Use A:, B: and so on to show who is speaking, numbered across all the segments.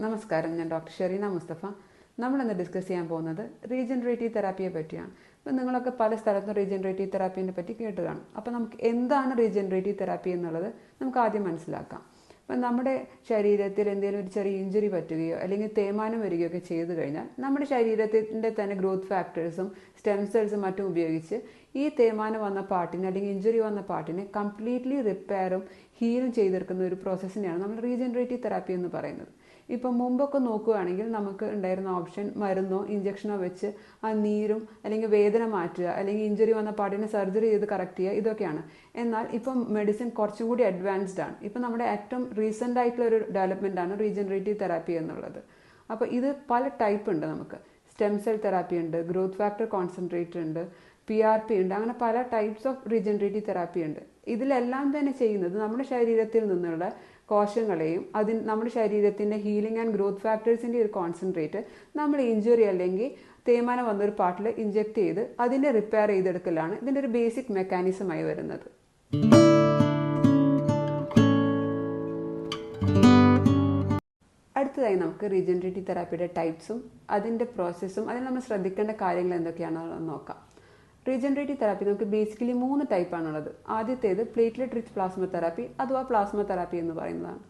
A: നമസ്കാരം, ഞാൻ ഡോക്ടർ ഷെറീന മുസ്തഫ. നമ്മളിന്ന് ഡിസ്കസ് ചെയ്യാൻ പോകുന്നത് റീജനറേറ്റീവ് തെറാപ്പിയെ പറ്റിയാണ്. ഇപ്പം നിങ്ങളൊക്കെ പല സ്ഥലത്തും റീജനറേറ്റീവ് തെറാപ്പീനെ പറ്റി കേട്ട് കാണും. അപ്പോൾ നമുക്ക് എന്താണ് റീജനറേറ്റീവ് തെറാപ്പി എന്നുള്ളത് നമുക്ക് ആദ്യം മനസ്സിലാക്കാം. അപ്പം നമ്മുടെ ശരീരത്തിൽ എന്തെങ്കിലും ഒരു ചെറിയ ഇഞ്ചുറി പറ്റുകയോ അല്ലെങ്കിൽ തേയ്മാനം വരികയോ ഒക്കെ ചെയ്തു കഴിഞ്ഞാൽ നമ്മുടെ ശരീരത്തിൻ്റെ തന്നെ ഗ്രോത്ത് ഫാക്ടേഴ്സും സ്റ്റെം സെൽസും മറ്റും ഉപയോഗിച്ച് ഈ തേയ്മാനം വന്ന പാർട്ടിനെ അല്ലെങ്കിൽ ഇഞ്ചുറി വന്ന പാർട്ടിനെ കംപ്ലീറ്റ്ലി റിപ്പയറും ഹീലും ചെയ്തെടുക്കുന്ന ഒരു പ്രോസസ്സിനെയാണ് നമ്മൾ റീജനറേറ്റീവ് തെറാപ്പി എന്ന് പറയുന്നത്. ഇപ്പം മുമ്പൊക്കെ നോക്കുകയാണെങ്കിൽ നമുക്ക് ഉണ്ടായിരുന്ന ഓപ്ഷൻ മരുന്നോ ഇഞ്ചക്ഷനോ വെച്ച് ആ നീരും അല്ലെങ്കിൽ വേദന മാറ്റുക, അല്ലെങ്കിൽ ഇഞ്ചുറി വന്ന പാർട്ടിനെ സർജറി ചെയ്ത് കറക്റ്റ് ചെയ്യുക, ഇതൊക്കെയാണ്. എന്നാൽ ഇപ്പം മെഡിസിൻ കുറച്ചും കൂടി അഡ്വാൻസ്ഡ് ആണ്. ഇപ്പം നമ്മുടെ ഏറ്റവും റീസെൻ്റ് ആയിട്ടുള്ള ഒരു ഡെവലപ്മെൻ്റ് ആണ് റീജനറേറ്റീവ് തെറാപ്പി എന്നുള്ളത്. അപ്പോൾ ഇത് പല ടൈപ്പ് ഉണ്ട്. നമുക്ക് സ്റ്റെം സെൽ തെറാപ്പി ഉണ്ട്, ഗ്രോത്ത് ഫാക്ടർ കോൺസെൻട്രേറ്റർ ഉണ്ട്, PRP ഉണ്ട്, അങ്ങനെ പല ടൈപ്സ് ഓഫ് റീജനറേറ്റീവ് തെറാപ്പി ഉണ്ട്. ഇതിലെല്ലാം തന്നെ ചെയ്യുന്നത് നമ്മുടെ ശരീരത്തിൽ നിന്നുള്ള കോശങ്ങളെയും നമ്മുടെ ശരീരത്തിൻ്റെ ഹീലിംഗ് ആൻഡ് ഗ്രോത്ത് ഫാക്ടേഴ്സിൻ്റെ ഒരു കോൺസെൻട്രേറ്റ് നമ്മൾ ഇഞ്ചുറി അല്ലെങ്കിൽ തേയ്മാനം വന്നൊരു പാർട്ടിൽ ഇഞ്ചെക്ട് ചെയ്ത് അതിനെ റിപ്പയർ ചെയ്തെടുക്കലാണ് ഇതിൻ്റെ ഒരു ബേസിക് മെക്കാനിസമായി വരുന്നത്. അടുത്തതായി നമുക്ക് റീജനറേറ്റീവ് തെറാപ്പിയുടെ ടൈപ്സും അതിൻ്റെ പ്രോസസ്സും അതിൽ നമ്മൾ ശ്രദ്ധിക്കേണ്ട കാര്യങ്ങൾ എന്തൊക്കെയാണെന്ന് നോക്കാം. റീജനറേറ്റീവ് തെറാപ്പി നമുക്ക് ബേസിക്കലി 3 ടൈപ്പാണുള്ളത്. ആദ്യത്തേത് പ്ലേറ്റ്ലെറ്റ് റിച്ച് പ്ലാസ്മ തെറാപ്പി അഥവാ പ്ലാസ്മ തെറാപ്പി എന്ന് പറയുന്നതാണ്.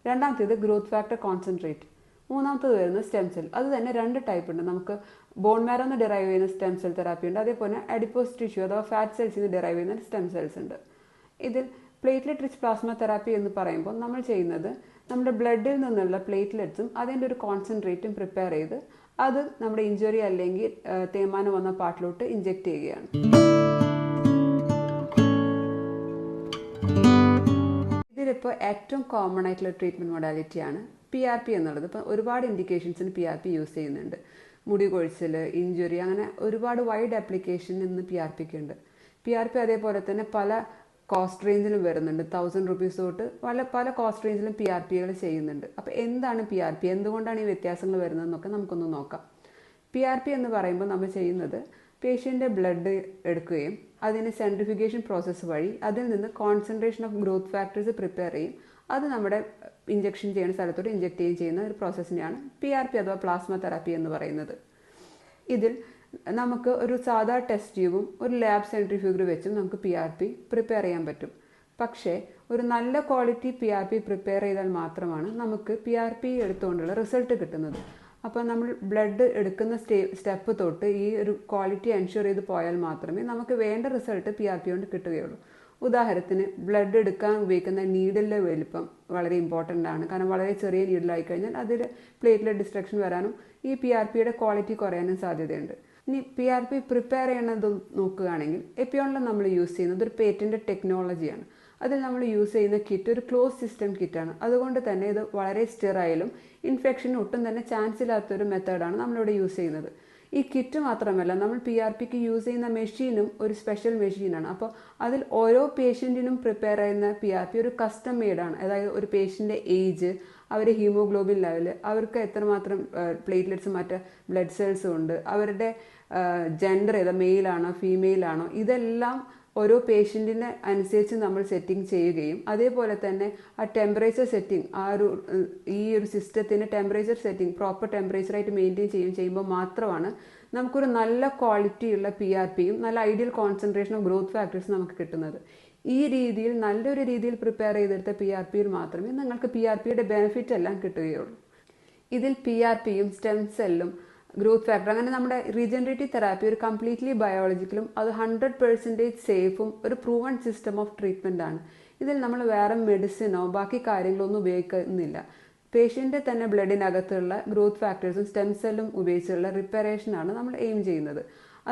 A: രണ്ടാമത്തേത് ഗ്രോത്ത് ഫാക്ടർ കോൺസെൻട്രേറ്റ്. മൂന്നാമത്തേത് വരുന്നത് സ്റ്റെം സെൽ. അത് തന്നെ 2 ടൈപ്പ് ഉണ്ട്. നമുക്ക് ബോൺ മാരോന്ന് ഡിറൈവ് ചെയ്യുന്ന സ്റ്റെം സെൽ തെറാപ്പി ഉണ്ട്, അതേപോലെ അഡിപ്പോസ് ടിഷ്യൂ അഥവാ ഫാറ്റ് സെൽസിൽ നിന്ന് ഡിറൈവ് ചെയ്യുന്ന സ്റ്റെം സെൽസ് ഉണ്ട്. ഇതിൽ പ്ലേറ്റ്ലെറ്റ് റിച്ച് പ്ലാസ്മ തെറാപ്പി എന്ന് പറയുമ്പോൾ നമ്മൾ ചെയ്യുന്നത് നമ്മുടെ ബ്ലഡിൽ നിന്നുള്ള പ്ലേറ്റ്ലെറ്റ്സും അതിൻ്റെ ഒരു കോൺസെൻട്രേറ്റും പ്രിപ്പയർ ചെയ്ത് അത് നമ്മുടെ ഇഞ്ചുറി അല്ലെങ്കിൽ തേയ്മാനം വന്ന പാർട്ടിലോട്ട് ഇഞ്ചെക്ട് ചെയ്യുകയാണ്. ഇതിലിപ്പോൾ ഏറ്റവും കോമൺ ആയിട്ടുള്ള ട്രീറ്റ്മെൻറ്റ് മൊഡാലിറ്റിയാണ് PRP എന്നുള്ളത്. ഇപ്പം ഒരുപാട് ഇൻഡിക്കേഷൻസിന് PRP യൂസ് ചെയ്യുന്നുണ്ട്. മുടി കൊഴിച്ചിൽ, ഇഞ്ചുറി, അങ്ങനെ ഒരുപാട് വൈഡ് ആപ്ലിക്കേഷൻ ഇന്ന് PRPക്ക് ഉണ്ട്. PRP അതേപോലെ തന്നെ പല കോസ്റ്റ് റേഞ്ചിലും വരുന്നുണ്ട്. 1000 rupees തൊട്ട് പല കോസ്റ്റ് റേഞ്ചിലും PRPകൾ ചെയ്യുന്നുണ്ട്. അപ്പോൾ എന്താണ് PRP, എന്തുകൊണ്ടാണ് ഈ വ്യത്യാസങ്ങൾ വരുന്നതെന്നൊക്കെ നമുക്കൊന്ന് നോക്കാം. PRP എന്ന് പറയുമ്പോൾ നമ്മൾ ചെയ്യുന്നത് പേഷ്യൻ്റെ ബ്ലഡ് എടുക്കുകയും അതിന് സെൻട്രിഫ്യൂഗേഷൻ പ്രോസസ്സ് വഴി അതിൽ നിന്ന് concentration of growth factors prepare ചെയ്യും. അത് നമ്മുടെ ഇഞ്ചക്ഷൻ ചെയ്യുന്ന സ്ഥലത്തോട്ട് ഇഞ്ചക്ട് ചെയ്യുന്ന ഒരു പ്രോസസ്സിനെയാണ് PRP അഥവാ പ്ലാസ്മ തെറാപ്പി എന്ന് പറയുന്നത്. ഇതിൽ നമുക്ക് ഒരു സാധാ ടെസ്റ്റ് ട്യൂബും ഒരു ലാബ് സെൻട്രിഫ്യൂഗർ വെച്ചും നമുക്ക് PRP പ്രിപ്പയർ ചെയ്യാൻ പറ്റും. പക്ഷേ ഒരു നല്ല ക്വാളിറ്റി PRP പ്രിപ്പയർ ചെയ്താൽ മാത്രമാണ് നമുക്ക് PRP എടുത്തുകൊണ്ടുള്ള റിസൾട്ട് കിട്ടുന്നത്. അപ്പോൾ നമ്മൾ ബ്ലഡ് എടുക്കുന്ന സ്റ്റെപ്പ് തൊട്ട് ഈ ഒരു ക്വാളിറ്റി എൻഷുർ ചെയ്ത് പോയാൽ മാത്രമേ നമുക്ക് വേണ്ട റിസൾട്ട് PRP കൊണ്ട് കിട്ടുകയുള്ളൂ. ഉദാഹരണത്തിന് ബ്ലഡ് എടുക്കാൻ ഉപയോഗിക്കുന്ന നീഡിലെ വലിപ്പം വളരെ ഇമ്പോർട്ടൻ്റ് ആണ്. കാരണം വളരെ ചെറിയ നീഡിലായി കഴിഞ്ഞാൽ അതിൽ പ്ലേറ്റ്ലെറ്റ് ഡിസ്ട്രക്ഷൻ വരാനും ഈ PRPയുടെ ക്വാളിറ്റി കുറയാനും സാധ്യതയുണ്ട്. ഇനി PRP പ്രിപ്പയർ ചെയ്യണത് നോക്കുകയാണെങ്കിൽ എപ്പിയോണിൽ നമ്മൾ യൂസ് ചെയ്യുന്നത് ഒരു പേറ്റന്റ് ടെക്നോളജിയാണ്. അതിൽ നമ്മൾ യൂസ് ചെയ്യുന്ന കിറ്റ് ഒരു ക്ലോസ് സിസ്റ്റം കിറ്റാണ്. അതുകൊണ്ട് തന്നെ ഇത് വളരെ സ്റ്റെറൈലും ഇൻഫെക്ഷന് ഒട്ടും തന്നെ ചാൻസ് ഇല്ലാത്തൊരു മെത്തേഡാണ് നമ്മളിവിടെ യൂസ് ചെയ്യുന്നത്. ഈ കിറ്റ് മാത്രമല്ല, നമ്മൾ PRPക്ക് യൂസ് ചെയ്യുന്ന മെഷീനും ഒരു സ്പെഷ്യൽ മെഷീനാണ്. അപ്പോൾ അതിൽ ഓരോ പേഷ്യൻറ്റിനും പ്രിപ്പയർ ചെയ്യുന്ന PRP ഒരു കസ്റ്റം മെയ്ഡാണ്. അതായത് ഒരു പേഷ്യൻ്റെ ഏജ്, അവരുടെ ഹീമോഗ്ലോബിൻ ലെവൽ, അവർക്ക് എത്രമാത്രം പ്ലേറ്റ്ലെറ്റ്സും മറ്റ് ബ്ലഡ് സെൽസും ഉണ്ട്, അവരുടെ ജെൻഡർ ഏതാ, മെയിലാണോ ഫീമെയിലാണോ, ഇതെല്ലാം ഓരോ പേഷ്യൻറ്റിനെ അനുസരിച്ച് നമ്മൾ സെറ്റിംഗ് ചെയ്യുകയും അതേപോലെ തന്നെ ആ ടെമ്പറേച്ചർ സെറ്റിംഗ് ഈ ഒരു സിസ്റ്റത്തിന് ടെമ്പറേച്ചർ സെറ്റിംഗ് പ്രോപ്പർ ടെമ്പറേച്ചറായിട്ട് മെയിൻറ്റെയിൻ ചെയ്യുമ്പോൾ മാത്രമാണ് നമുക്കൊരു നല്ല ക്വാളിറ്റിയുള്ള PRPയും നല്ല ideal concentration of growth factors നമുക്ക് കിട്ടുന്നത്. ഈ രീതിയിൽ നല്ലൊരു രീതിയിൽ പ്രിപ്പയർ ചെയ്തെടുത്ത PRPയിൽ മാത്രമേ നിങ്ങൾക്ക് PRPയുടെ ബെനിഫിറ്റ് എല്ലാം കിട്ടുകയുള്ളൂ. ഇതിൽ PRPയും സ്റ്റെം സെല്ലും ഗ്രോത്ത് ഫാക്ടർ, അങ്ങനെ നമ്മുടെ റീജനറേറ്റീവ് തെറാപ്പി ഒരു കംപ്ലീറ്റ്ലി ബയോളജിക്കലും അത് 100% സേഫും ഒരു പ്രൂവൺ സിസ്റ്റം ഓഫ് ട്രീറ്റ്മെൻ്റ് ആണ്. ഇതിൽ നമ്മൾ വേറെ മെഡിസിനോ ബാക്കി കാര്യങ്ങളൊന്നും ഉപയോഗിക്കുന്നില്ല. പേഷ്യൻ്റെ തന്നെ ബ്ലഡിനകത്തുള്ള ഗ്രോത്ത് ഫാക്ടേഴ്സും സ്റ്റെം സെല്ലും ഉപയോഗിച്ചുള്ള റിപ്പയറേഷനാണ് നമ്മൾ എയിം ചെയ്യുന്നത്.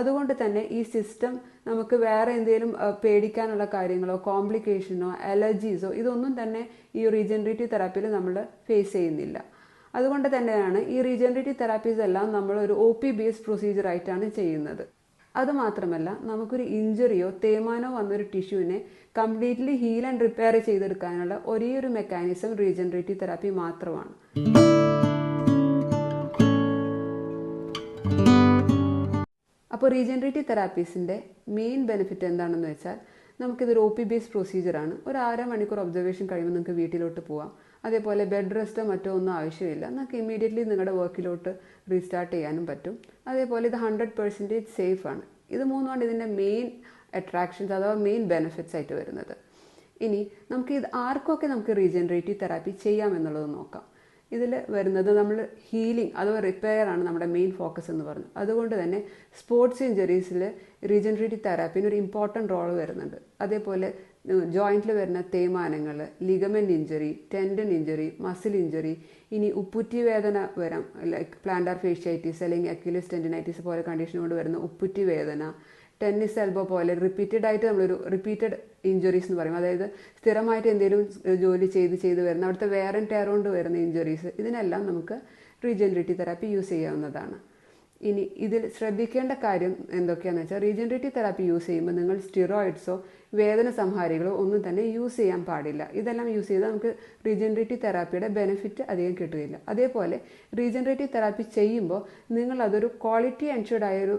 A: അതുകൊണ്ട് തന്നെ ഈ സിസ്റ്റം നമുക്ക് വേറെ എന്തെങ്കിലും പേടിക്കാനുള്ള കാര്യങ്ങളോ കോംപ്ലിക്കേഷനോ അലർജീസോ ഇതൊന്നും തന്നെ ഈ റീജനറേറ്റീവ് തെറാപ്പിയിൽ നമ്മൾ ഫേസ് ചെയ്യുന്നില്ല. അതുകൊണ്ട് തന്നെയാണ് ഈ റീജനറേറ്റീവ് തെറാപ്പീസ് എല്ലാം നമ്മൾ ഒരു OP ബേസ്ഡ് പ്രൊസീജിയറായിട്ടാണ് ചെയ്യുന്നത്. അതുമാത്രമല്ല, നമുക്കൊരു ഇഞ്ചുറിയോ തേയ്മാനോ വന്നൊരു ടിഷ്യൂവിനെ കംപ്ലീറ്റ്ലി ഹീൽ ആൻഡ് റിപ്പയർ ചെയ്തെടുക്കാനുള്ള ഒരേ ഒരു മെക്കാനിസം റീജനറേറ്റീവ് തെറാപ്പി മാത്രമാണ്. അപ്പോൾ റീജനറേറ്റീവ് തെറാപ്പീസിൻ്റെ മെയിൻ ബെനിഫിറ്റ് എന്താണെന്ന് വെച്ചാൽ നമുക്കിതൊരു ഒ പി ബേസ്ഡ് പ്രൊസീജിയറാണ്. ഒരു 1/2 മണിക്കൂർ ഒബ്സർവേഷൻ കഴിയുമ്പോൾ നിങ്ങൾക്ക് വീട്ടിലോട്ട് പോവാം. അതേപോലെ ബെഡ് റെസ്റ്റോ മറ്റോ ഒന്നും ആവശ്യമില്ല. നിങ്ങൾക്ക് ഇമ്മീഡിയറ്റ്ലി നിങ്ങളുടെ വർക്കിലോട്ട് റീസ്റ്റാർട്ട് ചെയ്യാനും പറ്റും. അതേപോലെ ഇത് 100% സേഫാണ്. ഇത് മൂന്നുമാണ് ഇതിൻ്റെ മെയിൻ അട്രാക്ഷൻസ് അഥവാ മെയിൻ ബെനിഫിറ്റ്സ് ആയിട്ട് വരുന്നത്. ഇനി നമുക്ക് ഇത് ആർക്കൊക്കെ നമുക്ക് റീജനറേറ്റീവ് തെറാപ്പി ചെയ്യാമെന്നുള്ളത് നോക്കാം. ഇതിൽ വരുന്നത് നമ്മൾ ഹീലിംഗ് അഥവാ റിപ്പയർ ആണ് നമ്മുടെ മെയിൻ ഫോക്കസ് എന്ന് പറഞ്ഞു. അതുകൊണ്ട് തന്നെ സ്പോർട്സ് ഇഞ്ചുറീസിൽ റീജനറേറ്റീവ് തെറാപ്പിന് ഒരു ഇമ്പോർട്ടൻറ്റ് റോൾ വരുന്നുണ്ട്. അതേപോലെ ജോയിൻറ്റിൽ വരുന്ന തേയ്മാനങ്ങൾ, ligament injury, tendon injury, muscle injury, ഇനി ഉപ്പുറ്റി വേദന വരാം, ലൈക്ക് പ്ലാന്റാർ ഫേഷ്യാറ്റിസ് അല്ലെങ്കിൽ അക്യുലസ് ടെൻഡിനൈറ്റിസ് പോലെ കണ്ടീഷൻ കൊണ്ട് വരുന്ന ഉപ്പുറ്റി വേദന, ടെന്നീസ് എൽബോ പോലെ റിപ്പീറ്റഡ് റിപ്പീറ്റഡ് ഇഞ്ചുറീസ് എന്ന് പറയും. അതായത് സ്ഥിരമായിട്ട് എന്തെങ്കിലും ജോലി ചെയ്ത് വരുന്ന അവിടുത്തെ വെയർ ആൻഡ് ടയർ കൊണ്ട് വരുന്ന ഇഞ്ചുറീസ്, ഇതിനെല്ലാം നമുക്ക് റീജനറേറ്റീവ് തെറാപ്പി യൂസ് ചെയ്യാവുന്നതാണ്. ഇനി ഇതിൽ ശ്രദ്ധിക്കേണ്ട കാര്യം എന്തൊക്കെയാണെന്ന് വെച്ചാൽ, റീജനറേറ്റീവ് തെറാപ്പി യൂസ് ചെയ്യുമ്പോൾ നിങ്ങൾ സ്റ്റിറോയിഡ്സോ വേദന സംഹാരികളോ ഒന്നും തന്നെ യൂസ് ചെയ്യാൻ പാടില്ല. ഇതെല്ലാം യൂസ് ചെയ്താൽ നമുക്ക് റീജനറേറ്റീവ് തെറാപ്പിയുടെ ബെനിഫിറ്റ് അധികം കിട്ടുകയില്ല. അതേപോലെ റീജനറേറ്റീവ് തെറാപ്പി ചെയ്യുമ്പോൾ നിങ്ങൾ അതൊരു ക്വാളിറ്റി എൻഷുർഡ് ആയൊരു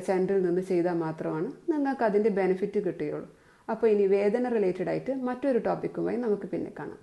A: സെൻറ്ററിൽ നിന്ന് ചെയ്താൽ മാത്രമാണ് നിങ്ങൾക്ക് അതിൻ്റെ ബെനിഫിറ്റ് കിട്ടുകയുള്ളൂ. അപ്പോൾ ഇനി വേദന റിലേറ്റഡ് ആയിട്ട് മറ്റൊരു ടോപ്പിക്കുമായി നമുക്ക് പിന്നെ കാണാം.